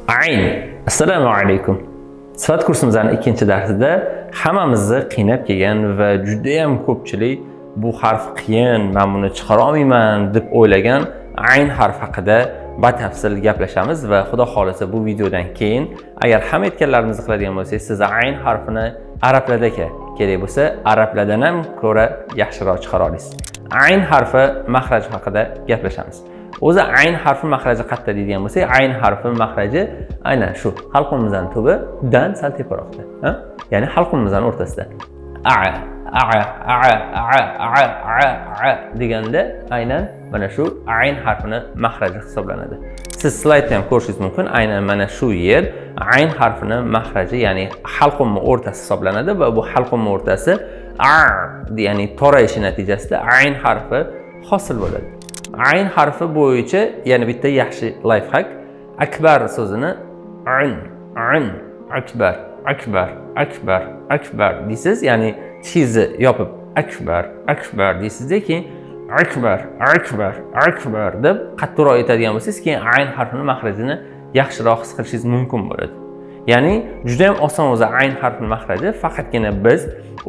Ayn. Assalomu alaykum. Sifat kursimizning ikkinchi darsida hammamizni qiynab kelgan va juda ham ko'pchilik bu harf qiyin, men buni chiqara olmayman deb o'ylagan ayn harfi haqida batafsil gaplashamiz va xudo xolisa bu videodan keyin agar ham aytganlarimizni qiladigan bo'lsangiz, siz ayn harfini arablarda kerak bo'lsa, arablardan ham ko'ra yaxshiroq chiqara olasiz. Ayn harfi mahraji haqida gaplashamiz. O'zi ayn harfi mahraji qayerda deydigan bo'lsak, ayn harfi mahraji aynan shu halqumimizning tubidan sal teparoqda, ya'ni halqumimizning o'rtasida. A deganda aynan mana shu ayn harfini mahraji hisoblanadi. Siz slaydda ham ko'rishingiz mumkin, aynan mana shu yer ayn harfini mahraji, ya'ni halqumning o'rtasi hisoblanadi va bu halqumning o'rtasi ya'ni torayishi natijasida ayn harfi hosil bo'ladi. Ayn harfi bo'yicha yana bitta yaxshi lifehack, akbar so'zini akbar deysiz, ya'ni tishingizni yopib akbar deysizda, keyin akbar deb qattiqroq aytadigan bo'lsangiz, keyin ayn harfini mahrajini yaxshiroq his qilishingiz mumkin bo'ladi. Ya'ni juda ham oson o'zi ayn harfining mahraji, faqatgina biz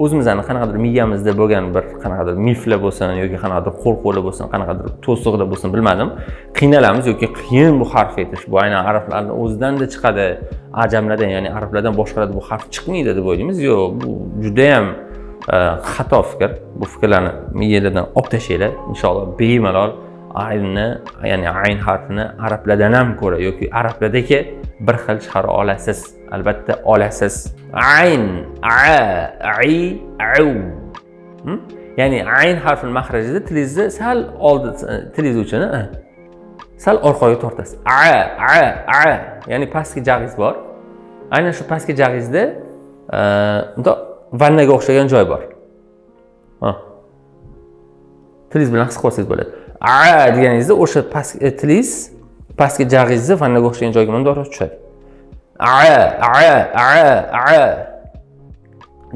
o'zimizning qanaqadir miyamizda bo'lgan bir qanaqadir miflar bo'lsin yoki qanaqadir qo'rquvlar bo'lsin, qanaqadir to'siqlar bo'lsin, bilmadim, qiynalamiz yoki qiyin bu harf aytish. Bu aynan arablarning o'zidan-da chiqadi, ajamlardan, ya'ni arablardan boshqalarda bu harf chiqmaydi deb o'ylaymiz. Yo'q, bu juda ham xato fikr. Bu fikrlarni miyalardan olib tashlanglar. Inshaalloh bemalol aynni, ya'ni ayn harfini arablardan ham ko'ra yoki arablardagi bir xil chiqara olasiz. Albatta olasiz. Ayn, ya'ni ayn harfining mahrajida tilingizni sal tilingiz uchini sal orqaga tortasiz. Ya'ni pastki jag'ingiz bor. Aynan shu pastki jag'ingizda vannaga o'xshagan joy bor. Tilingiz bilan his qilsangiz bo'ladi. Deganingizda o'sha tilingiz pastki jag'ingizni vannaga o'xshagan joyga mundoroq tushadi.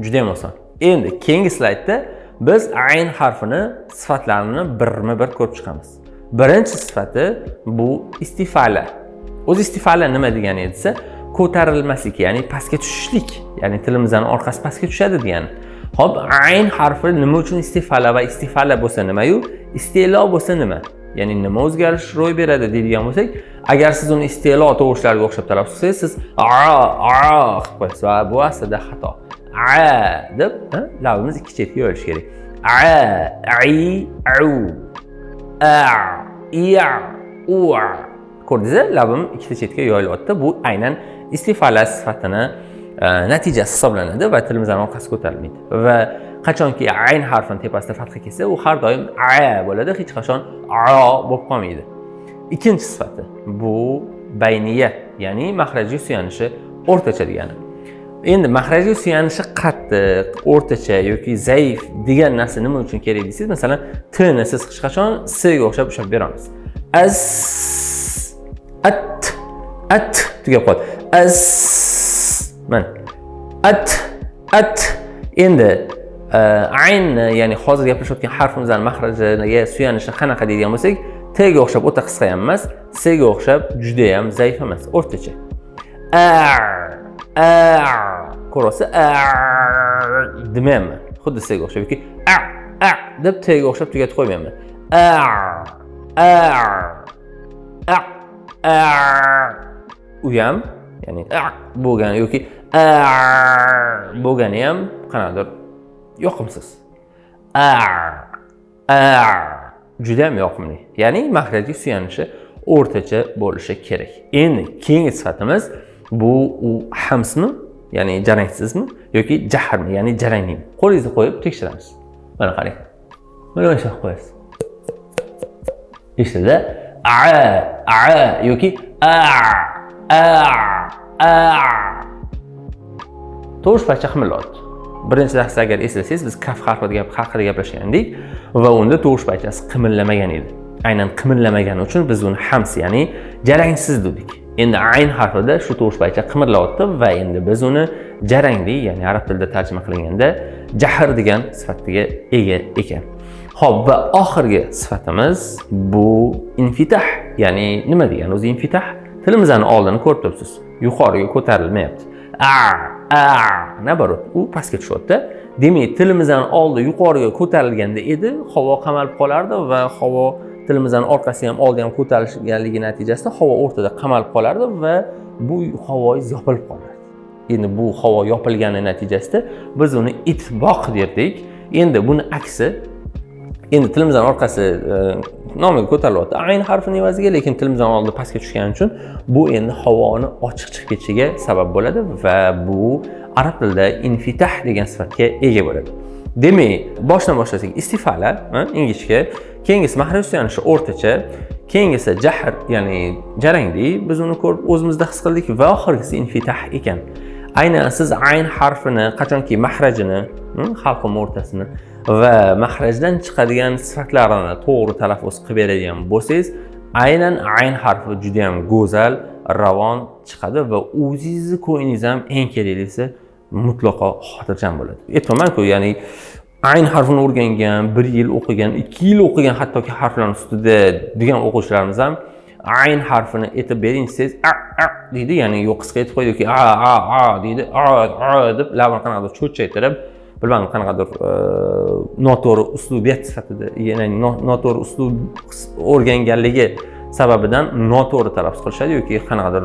Juda ham oson. Endi keyingi slaydda biz ayn harfini sifatlarini birma-bir ko'rib chiqamiz. Birinchi sifati bu istifala. O'zi istifala nima degani esa, ko'tarilmaslik, ya'ni pastga tushishlik, ya'ni tilimizning orqasi pastga tushadi degani. Xo'p, ayn harfi nima uchun istifala va istifala bo'lsa nima-yu, istilo bo'lsa nima? Ya'ni nima o'zgarish ro'y beradi deydigan bo'lsak, agar siz uni istilo tovushlarga o'xshab talaffuz qilsangiz, siz qilib qo'yasiz va bu aslida xato. Deb labimiz ikki chetga yoyilishi kerak. Ko'rdingizmi? Labim ikkita chetga yoyilyapti. Bu aynan istifala sifatini natijasi hisoblanadi va tilimizning orqasi ko'tarilmaydi. Va qachonki ayn harfining tepasida fatha kelsa, u har doim bo'ladi, hech qachon bo'lib qolmaydi. Ikkinchi sifati bu bayniya, ya'ni mahrajiy suyanishi o'rtacha degani. Endi mahrajiy suyanishi qattiq, o'rtacha yoki zaif degan narsa nima uchun kerak deysiz? Masalan, t ni siz hech qachon s ga o'xshab ushlab beramiz. At tugab qoldi. Mana endi ayn, ya'ni hozir gaplashayotgan harfimizning mahrajiga suyanishi qanaqa deydigan bo'lsak, t ga o'xshab o'ta qisqa ham emas, s ga o'xshab juda ham zaif emas, o'rtacha. Ko'rasiz, demayman, xuddi s ga o'xshab yoki deb t ga o'xshab tugatib qo'ymayman. U ham, ya'ni bo'lgani yoki bo'lgani ham qanaqadir yoqimsiz. Juda ham yoqimli. Ya'ni mahrajiy suyanishi o'rtacha bo'lishi kerak. Endi keyingi sifatimiz bu hamsmi, ya'ni jarangsizmi yoki jahrmi, ya'ni jaranglimi. Qo'lingizni qo'yib tekshiramiz. Mana qarang. Mana shunday qo'yasiz. Eshitdi? Yoki tovush parcha qimirlayapti. Birinchi darsda agar eslasangiz, biz kaf harfi haqida gaplashgandik va unda tovush parchasi qimirlamagan edi. Aynan qimirlamagani uchun biz uni hams, ya'ni jarangsiz dedik. Endi ayn harfida shu tovush parcha qimirlayapti va endi biz uni jarangli, ya'ni arab tilida tarjima qilinganda jahr degan sifatga ega ekan. Xo'p, va oxirgi sifatimiz bu infitah. Ya'ni nima degani o'zi infitah? tilimizni oldini ko'rib turibsiz. Yuqoriga ko'tarilmayapti. Nabarot, u pastga tushyapti. Demak, tilimizning oldi yuqoriga ko'tarilganda edi, havo qamalib qolardi va havo tilimizning orqasi ham oldi ham ko'tarilganligi natijasida havo o'rtada qamalib qolardi va bu havoingiz yopilib qolardi. Endi bu havo yopilgani natijasida biz uni itboq derdik. Endi buni aksi, endi tilimizning orqasi nomiga ko'tarilyapti ayn harfining evaziga, lekin tilimizning oldi pastga tushgani uchun bu endi havoni ochiq chiqib ketishiga sabab bo'ladi va bu arab tilida infitah degan sifatga ega bo'ladi. Demak, boshdan boshlasak istifala, ingichka, keyingisi mahraj suyanishi o'rtacha, keyingisi jahr, ya'ni jarangli, biz uni ko'rib o'zimizda his qildik va oxirgisi infitah ekan. Aynan siz ayn harfini qachonki mahrajini, halqum o'rtasini va mahrajdan chiqadigan sifatlarini to'g'ri talaffuz qilib beradigan bo'lsangiz, aynan ayn harfi juda ham go'zal, ravon chiqadi va o'zingizni ko'nglingiz ham eng keraklisi mutlaqo xotirjam bo'ladi. Aytmaman-ku, ya'ni ayn harfini o'rgangan, 1 yil o'qigan, 2 yil o'qigan hattoki harflar ustida degan o'quvchilarimiz ham ayn harfini aytib bering siz deydi, ya'ni yo'qisga aytib qo'ydiki deydi, deb labini qanaqadir cho'chchaytirib, bilmadim qanaqadir noto'g'ri uslubiyat sifatida, ya'ni noto'g'ri uslub o'rganganligi sababidan noto'g'ri talaffuz qilishadi yoki qanaqadir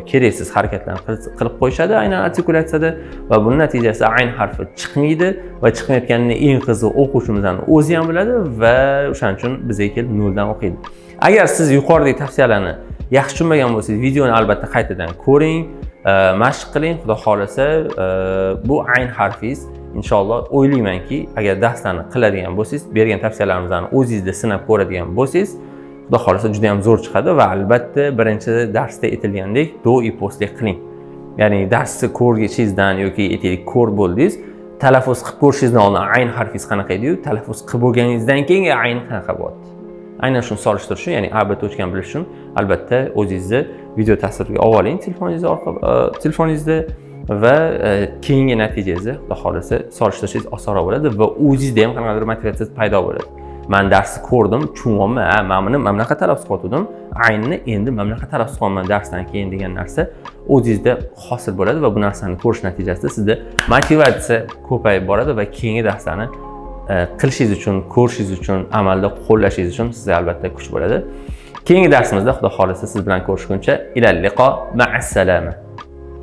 keraksiz harakatlarni qilib qo'yishadi aynan artikulatsiyada va buning natijasida ayn harfi chiqmaydi va chiqmayotganini eng qizig'i o'quvchimizning o'zi ham biladi va o'shaning uchun bizga kelib noldan o'qiydi. Agar siz yuqoridagi tavsiyalarni yaxshi tushunmagan bo'lsangiz, videoni albatta qaytadan ko'ring, mashq qiling. Xudo xolasa, bu ayn harfingiz inshaalloh o'ylaymanki, agar darslarni qiladigan bo'lsangiz, bergan tavsiyalarimizni o'zingizda sinab ko'radigan bo'lsangiz, xudo xolasa juda ham zo'r chiqadi va albatta birinchi darsda aytilgandek do и после qiling. Ya'ni darsni ko'rgishingizdan yoki aytaylik ko'r bo'ldingiz, talaffuz qilib ko'rishingizdan oldin ayn harfingiz qanaqa edi-yu, talaffuz qilib bo'lganingizdan keyin ayn qanaqa bo'lyapti. Aynan shuni solishtirish uchun, ya'ni A, B tochkani bilish uchun albatta o'zingizni video tasvirga olib oling telefoningizda va keyingi natijangizni xudo xolasa solishtirishingiz osonroq bo'ladi va o'zingizda ham qanaqadir motivatsiya paydo bo'ladi. Men darsni ko'rdim, tushunmayman, men buni mamlakat talaffuz qildim, aynni endi mamlakat talaffuz qilaman darsdan keyin degan narsa o'zingizda hosil bo'ladi va bu narsani ko'rish natijasida sizda motivatsiya ko'payib boradi va keyingi darslarni qilishingiz uchun, ko'rishingiz uchun, amalda qo'llashingiz uchun sizga albatta kuch bo'ladi. Keyingi darsimizda xudo xolasa siz bilan ko'rishguncha ilal liqo ma'as salama.